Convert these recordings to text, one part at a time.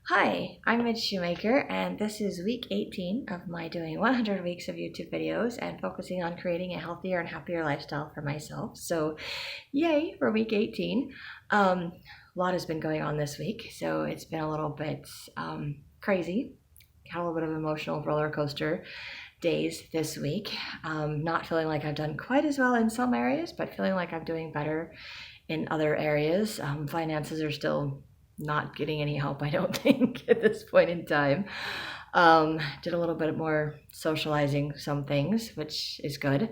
Hi, I'm Midge Shoemaker, and this is week 18 of my doing 100 weeks of YouTube videos and focusing on creating a healthier and happier lifestyle for myself. So, yay for week 18. A lot has been going on this week, so it's been a little bit crazy. Had a little bit of emotional roller coaster days this week. Not feeling like I've done quite as well in some areas, but feeling like I'm doing better in other areas. Finances are still not getting any help, I don't think, at this point in time. Did a little bit more socializing some things, which is good.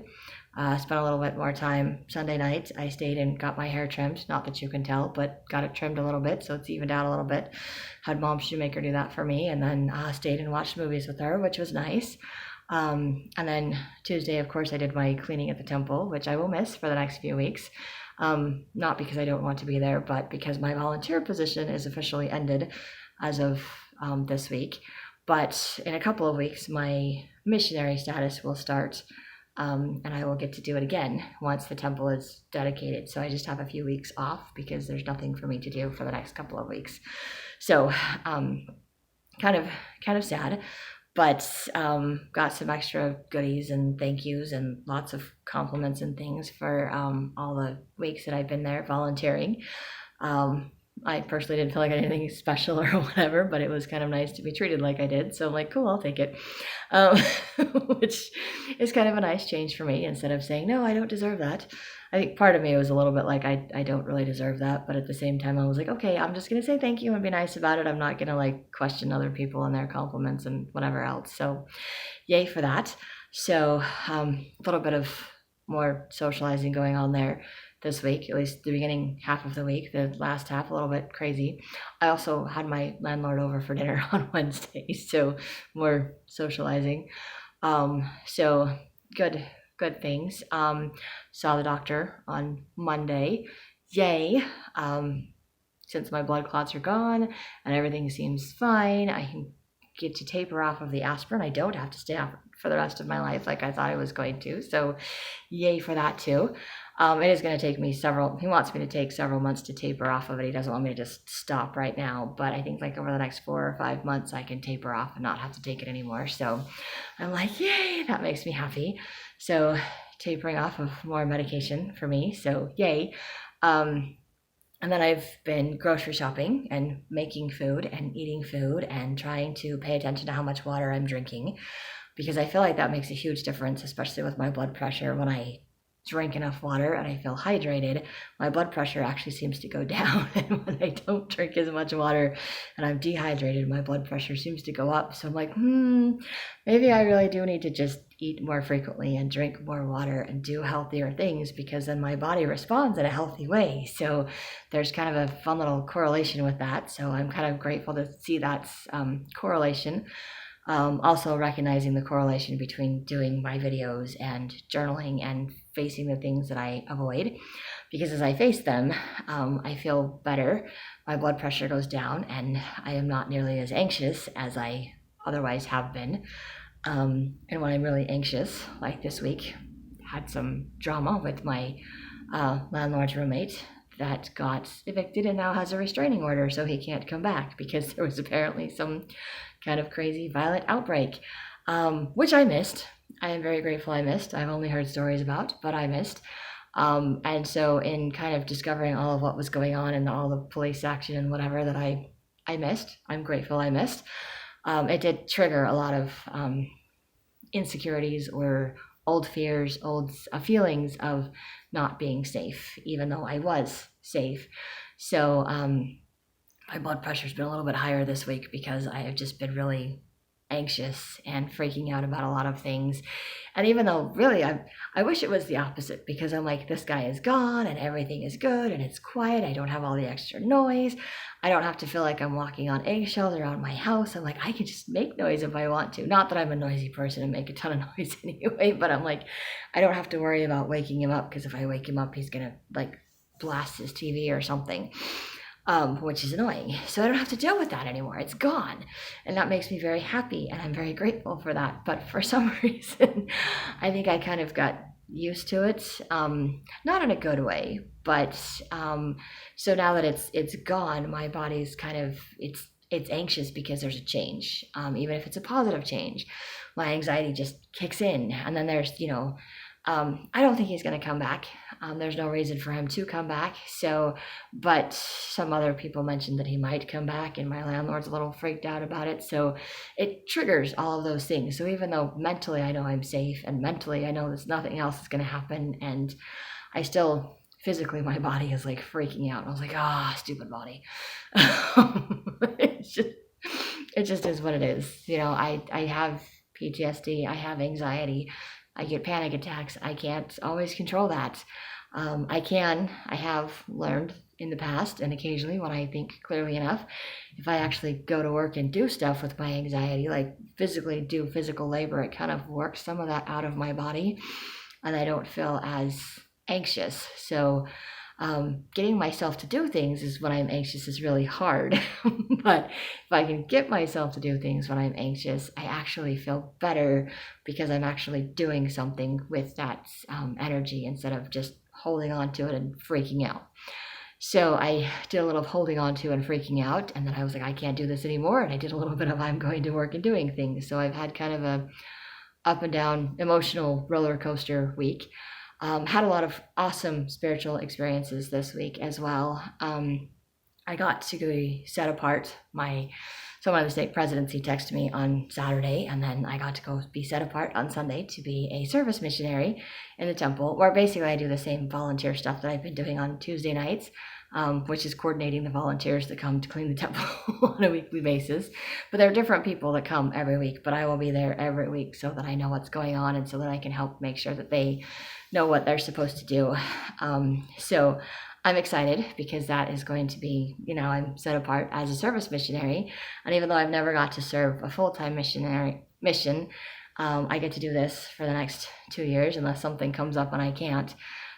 Spent a little bit more time Sunday night. I stayed and got my hair trimmed. Not that you can tell, but got it trimmed a little bit, so it's evened out a little bit. Had Mom Shoemaker do that for me, and then stayed and watched movies with her, which was nice. And then Tuesday, of course, I did my cleaning at the temple, which I will miss for the next few weeks. Not because I don't want to be there, but because my volunteer position is officially ended as of this week. But in a couple of weeks, my missionary status will start, and I will get to do it again once the temple is dedicated. So I just have a few weeks off because there's nothing for me to do for the next couple of weeks. So kind of sad, but got some extra goodies and thank yous and lots of compliments and things for all the weeks that I've been there volunteering. I personally didn't feel like anything special or whatever, but it was kind of nice to be treated like I did. So I'm like, cool, I'll take it. Um, which is kind of a nice change for me instead of saying, no, I don't deserve that. I think part of me was a little bit like, I don't really deserve that. But at the same time, I was like, okay, I'm just going to say thank you and be nice about it. I'm not going to like question other people and their compliments and whatever else. So yay for that. So a little bit of more socializing going on there this week, at least the beginning half of the week. The last half a little bit crazy. I also had my landlord over for dinner on Wednesday, so more socializing. So good things. Saw the doctor on Monday. Yay. Since my blood clots are gone and everything seems fine, I can get to taper off of the aspirin. I don't have to stay off for the rest of my life like I thought I was going to. So yay for that too. It is going to take me he wants me to take several months to taper off of it. He doesn't want me to just stop right now, but I think like over the next 4 or 5 months, I can taper off and not have to take it anymore. So I'm like, yay, that makes me happy. So tapering off of more medication for me. So yay. And then I've been grocery shopping and making food and eating food and trying to pay attention to how much water I'm drinking, because I feel like that makes a huge difference, especially with my blood pressure. When I drink enough water and I feel hydrated, my blood pressure actually seems to go down. And when I don't drink as much water and I'm dehydrated, my blood pressure seems to go up. So I'm like, maybe I really do need to just eat more frequently and drink more water and do healthier things, because then my body responds in a healthy way. So there's kind of a fun little correlation with that. So I'm kind of grateful to see that correlation. Also recognizing the correlation between doing my videos and journaling and facing the things that I avoid, because as I face them, I feel better. My blood pressure goes down and I am not nearly as anxious as I otherwise have been. And when I'm really anxious, like this week, had some drama with my landlord's roommate that got evicted and now has a restraining order, so he can't come back because there was apparently some kind of crazy violent outbreak, which I missed. I am very grateful I missed. I've only heard stories about, but I missed. And so in kind of discovering all of what was going on and all the police action and whatever that I missed, I'm grateful I missed. It did trigger a lot of insecurities or old fears, old feelings of not being safe, even though I was safe. So my blood pressure's been a little bit higher this week because I have just been really anxious and freaking out about a lot of things. And even though really I wish it was the opposite, because I'm like, this guy is gone and everything is good and it's quiet. I don't have all the extra noise. I don't have to feel like I'm walking on eggshells around my house. I'm like, I can just make noise if I want to. Not that I'm a noisy person and make a ton of noise anyway, but I'm like, I don't have to worry about waking him up, because if I wake him up, he's gonna like blast his TV or something. Which is annoying. So I don't have to deal with that anymore. It's gone. And that makes me very happy, and I'm very grateful for that. But for some reason, I think I kind of got used to it. Not in a good way, but so now that it's gone, my body's kind of, it's anxious because there's a change. Even if it's a positive change, my anxiety just kicks in. And then there's, I don't think he's going to come back. There's no reason for him to come back. So, but some other people mentioned that he might come back, and my landlord's a little freaked out about it. So it triggers all of those things. So even though mentally I know I'm safe, and mentally I know there's nothing else is going to happen, and I still physically, my body is like freaking out. I was like, stupid body. It just is what it is. I have PTSD, I have anxiety, I get panic attacks. I can't always control that. I have learned in the past, and occasionally when I think clearly enough, if I actually go to work and do stuff with my anxiety, like physically do physical labor, it kind of works some of that out of my body, and I don't feel as anxious. So getting myself to do things is when I'm anxious is really hard. But if I can get myself to do things when I'm anxious, I actually feel better because I'm actually doing something with that energy instead of just holding on to it and freaking out. So I did a little holding on to and freaking out, and then I was like, I can't do this anymore. And I did a little bit of I'm going to work and doing things. So I've had kind of a up and down emotional roller coaster week. Had a lot of awesome spiritual experiences this week as well. I got to be set apart. Someone of the state presidency texted me on Saturday, and then I got to go be set apart on Sunday to be a service missionary in the temple, where basically I do the same volunteer stuff that I've been doing on Tuesday nights, which is coordinating the volunteers that come to clean the temple on a weekly basis. But there are different people that come every week, but I will be there every week so that I know what's going on and so that I can help make sure that they know what they're supposed to do. So I'm excited because that is going to be, I'm set apart as a service missionary. And even though I've never got to serve a full-time mission, I get to do this for the next 2 years unless something comes up and I can't.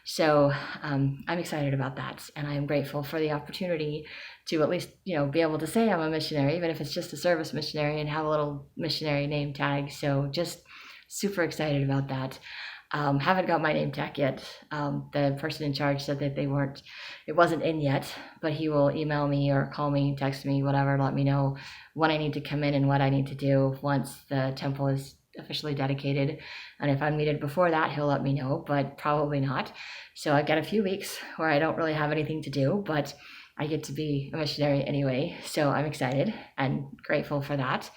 So I'm excited about that. And I'm grateful for the opportunity to at least, be able to say I'm a missionary, even if it's just a service missionary, and have a little missionary name tag. So just super excited about that. Haven't got my name tag yet. The person in charge said that it wasn't in yet, but he will email me or call me, text me, whatever, let me know when I need to come in and what I need to do once the temple is officially dedicated. And if I'm needed before that, he'll let me know, but probably not. So I've got a few weeks where I don't really have anything to do, but I get to be a missionary anyway. So I'm excited and grateful for that.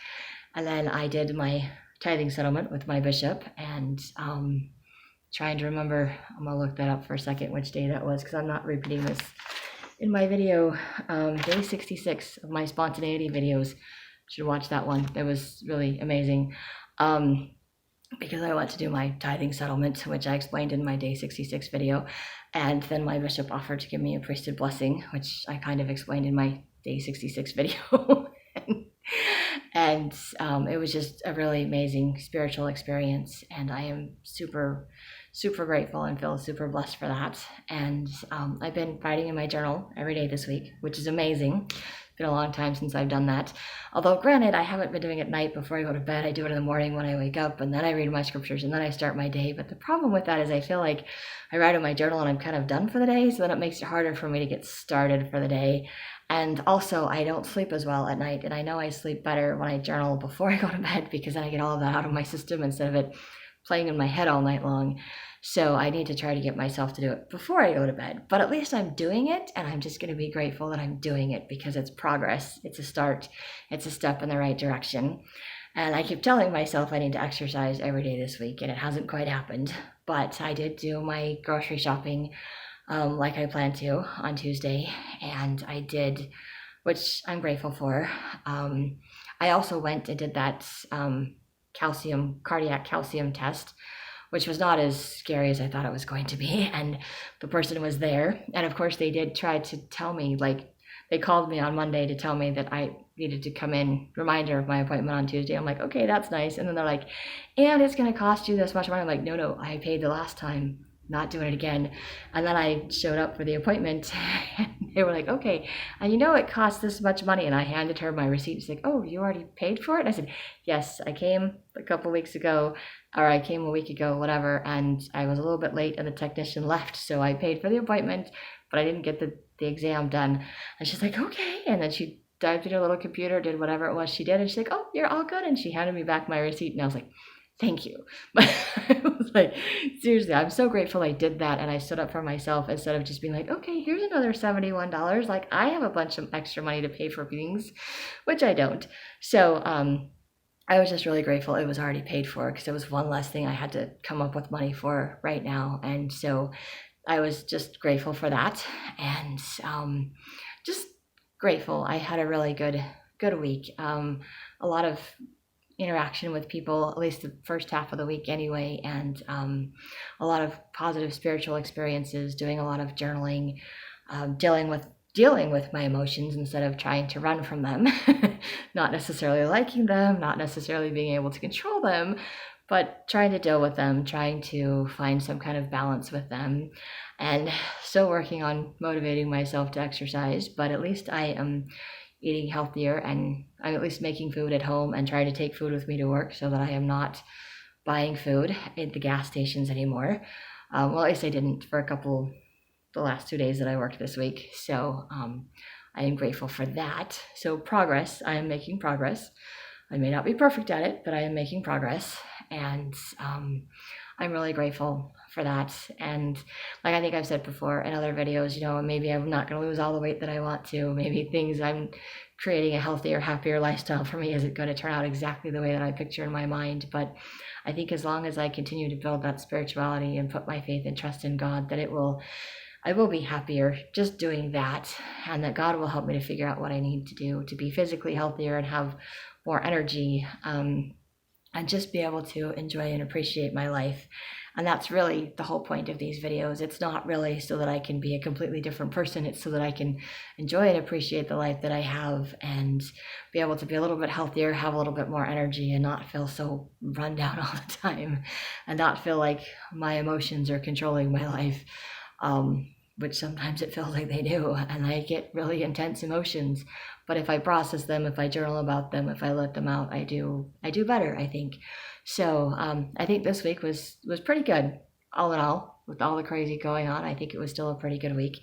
And then I did my tithing settlement with my bishop, and trying to remember, I'm gonna look that up for a second, which day that was, because I'm not repeating this in my video. Day 66 of my spontaneity videos. Should watch that one. That was really amazing. Because I went to do my tithing settlement, which I explained in my day 66 video. And then my bishop offered to give me a priesthood blessing, which I kind of explained in my day 66 video. And it was just a really amazing spiritual experience. And I am super, super grateful and feel super blessed for that. And I've been writing in my journal every day this week, which is amazing. It's been a long time since I've done that. Although granted, I haven't been doing it at night before I go to bed. I do it in the morning when I wake up, and then I read my scriptures, and then I start my day. But the problem with that is I feel like I write in my journal and I'm kind of done for the day, so then it makes it harder for me to get started for the day. And also, I don't sleep as well at night, and I know I sleep better when I journal before I go to bed, because then I get all of that out of my system instead of it playing in my head all night long. So I need to try to get myself to do it before I go to bed. But at least I'm doing it, and I'm just going to be grateful that I'm doing it, because it's progress. It's a start. It's a step in the right direction. And I keep telling myself I need to exercise every day this week, and it hasn't quite happened. But I did do my grocery shopping like I planned to on Tuesday, and I did, which I'm grateful for. I also went and did that cardiac calcium test, which was not as scary as I thought it was going to be. And the person was there. And of course, they did try to tell me, like, they called me on Monday to tell me that I needed to come in, reminder of my appointment on Tuesday. I'm like, okay, that's nice. And then they're like, and it's going to cost you this much money. I'm like, no, I paid the last time, not doing it again. And then I showed up for the appointment, and they were like, okay, and it costs this much money. And I handed her my receipt. She's like, oh, you already paid for it? And I said, yes, I came a week ago, whatever. And I was a little bit late and the technician left. So I paid for the appointment, but I didn't get the exam done. And she's like, okay. And then she dived in her little computer, did whatever it was she did, and she's like, oh, you're all good. And she handed me back my receipt, and I was like, thank you. But I was like, seriously, I'm so grateful I did that, and I stood up for myself instead of just being like, okay, here's another $71. Like, I have a bunch of extra money to pay for things, which I don't. So I was just really grateful it was already paid for, because it was one less thing I had to come up with money for right now. And so I was just grateful for that, and just grateful. I had a really good week. A lot of interaction with people, at least the first half of the week anyway, and a lot of positive spiritual experiences, doing a lot of journaling, dealing with my emotions instead of trying to run from them, not necessarily liking them, not necessarily being able to control them, but trying to deal with them, trying to find some kind of balance with them, and still working on motivating myself to exercise. But at least I am eating healthier, and I'm at least making food at home and trying to take food with me to work, so that I am not buying food at the gas stations anymore. Well, at least I didn't for the last 2 days that I worked this week. So I am grateful for that. So progress, I am making progress. I may not be perfect at it, but I am making progress, and I'm really grateful for that. And like I think I've said before in other videos, maybe I'm not going to lose all the weight that I want to. Maybe I'm creating a healthier, happier lifestyle for me isn't going to turn out exactly the way that I picture in my mind. But I think as long as I continue to build that spirituality and put my faith and trust in God, that I will be happier just doing that, and that God will help me to figure out what I need to do to be physically healthier and have more energy, and just be able to enjoy and appreciate my life. And that's really the whole point of these videos. It's not really so that I can be a completely different person. It's so that I can enjoy and appreciate the life that I have, and be able to be a little bit healthier, have a little bit more energy, and not feel so run down all the time, and not feel like my emotions are controlling my life. Which sometimes it feels like they do, and I get really intense emotions. But if I process them, if I journal about them, if I let them out, I do better, I think. So I think this week was pretty good, all in all, with all the crazy going on. I think it was still a pretty good week,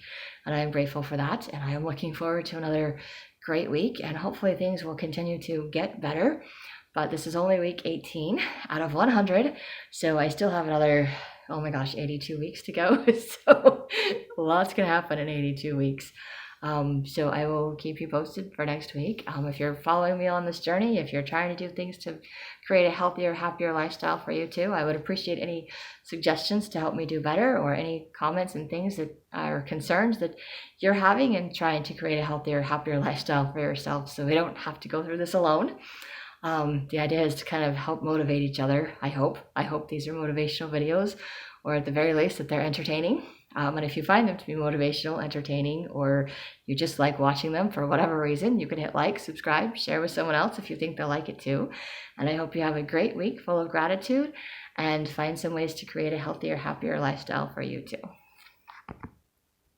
and I'm grateful for that. And I am looking forward to another great week, and hopefully things will continue to get better. But this is only week 18 out of 100, so I still have another, 82 weeks to go. So lots can happen in 82 weeks. So I will keep you posted for next week. If you're following me on this journey, if you're trying to do things to create a healthier, happier lifestyle for you too, I would appreciate any suggestions to help me do better, or any comments and things that are concerns that you're having in trying to create a healthier, happier lifestyle for yourself, so we don't have to go through this alone. The idea is to kind of help motivate each other. I hope these are motivational videos, or at the very least that they're entertaining. And if you find them to be motivational, entertaining, or you just like watching them for whatever reason, you can hit like, subscribe, share with someone else if you think they'll like it too. And I hope you have a great week full of gratitude, and find some ways to create a healthier, happier lifestyle for you too.